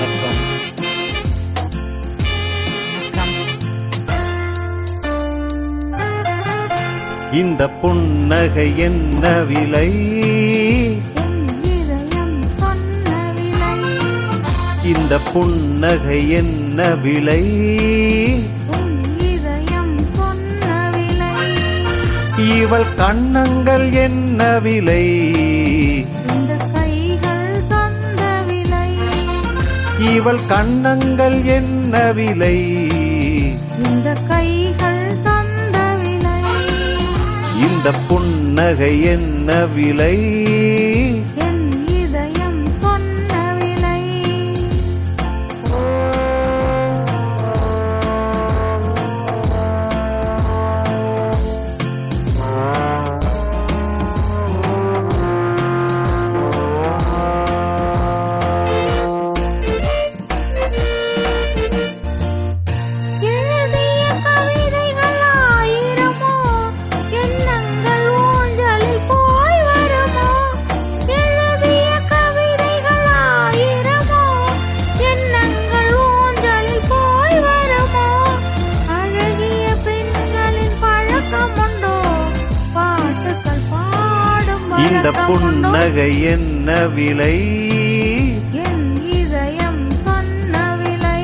வணக்கம். இந்த புன்னகை என்ன விலை? இந்த புன்னகை என்ன விலை? இவள் கண்ணங்கள் என்ன விலை? இந்த கைகள் தந்த விலை. இவள் கண்ணங்கள் என்ன விலை? இந்த கைகள் தந்த விலை. இந்த புன்னகை என்ன விலை? என் இதயம் சொன்ன விலை. எழுதிய கவிதைகள் ஆயிரமோ, எண்ணங்கள் ஊஞ்சலில் போய் வருமோ. எழுதிய கவிதைகள் ஆயிரமோ, எண்ணங்கள் ஊஞ்சலில் போய் வருமோ. அழகிய பெண்களின் பழக்கம் உண்டோ, பாட்டுக்கள் பாடும் இந்த புன்னகை என்ன விலை? என் இதயம் சொன்ன விலை.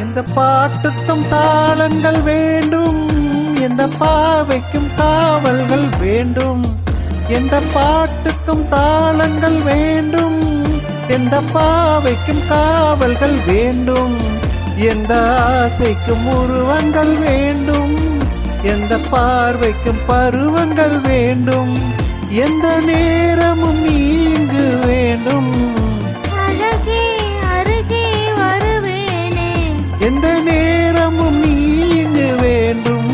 எந்த பாட்டுக்கும் தாளங்கள் வேண்டும், எந்த பாவைக்கும் காவல்கள் வேண்டும். எந்த பாட்டுக்கும் தாளங்கள் வேண்டும், எந்த பாவைக்கும் காவல்கள் வேண்டும். எந்த ஆசைக்கும் உருவங்கள் வேண்டும், எந்த பார்வைக்கும் பருவங்கள் வேண்டும். எந்த நேரமும் இங்கு வேண்டும், அழகே அருகே வருவேனே. எந்த நேரமும் இங்கு வேண்டும்.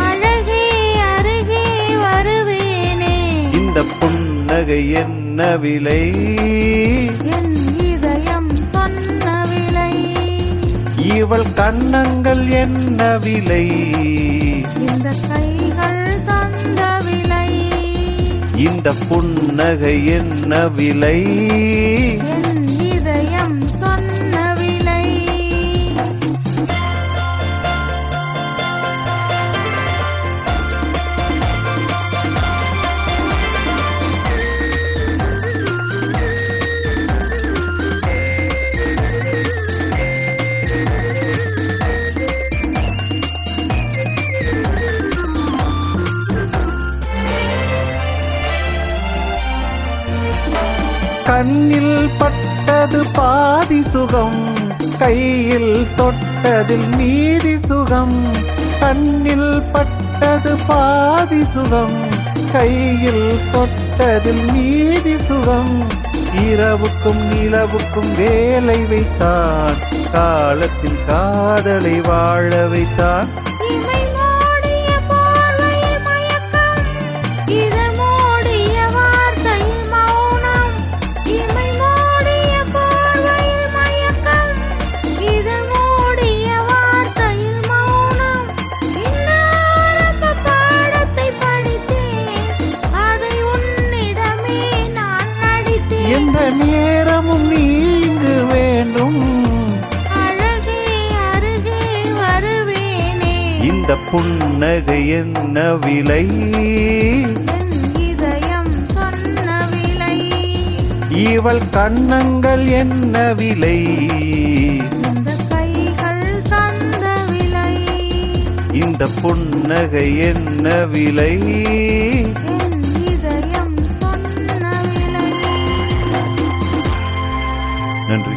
அழகே அருகே வருவேனே. இந்த புன்னகை என்ன விலை? என் இதயம் சொன்ன விலை. இவள் கண்ணங்கள் என்ன விலை? இந்த கைகள் தந்த விலை. இந்த புன்னகை என்ன விலை? என் இதயம் சொன்ன விலை. கண்ணில் பட்டது பாதி சுகம், கையில் தொட்டதில் மீதி சுகம். கண்ணில் பட்டது பாதி சுகம், கையில் தொட்டதில் மீதி சுகம். இரவுக்கும் நிலவுக்கும் வேலை வைத்தான், காலத்தின் காதலை வாழ வைத்தான். இமை மூடிய போர்வையில் மயக்கம், இதழ் மூடிய வார்த்தையில் மௌனம். இமை மூடிய போர்வையில் மயக்கம், இதழ் மூடிய வார்த்தையில் மௌனம். இந்த ஆரம்ப பாடத்தை படித்தேன், அதை உன்னிடமே நான் நடித்தேன். எந்த நேரமும் நீங்கு வேண்டும், அழகே அருகே வருவேனே. இந்த புன்னகை என்ன விலை? என் இதயம் சொன்ன விலை. இவள் கண்ணங்கள் என்ன விலை? இந்த கைகள் தந்த விலை. இந்த புன்னகை என்ன விலை? என் இதயம் சொன்ன விலை. நன்றி.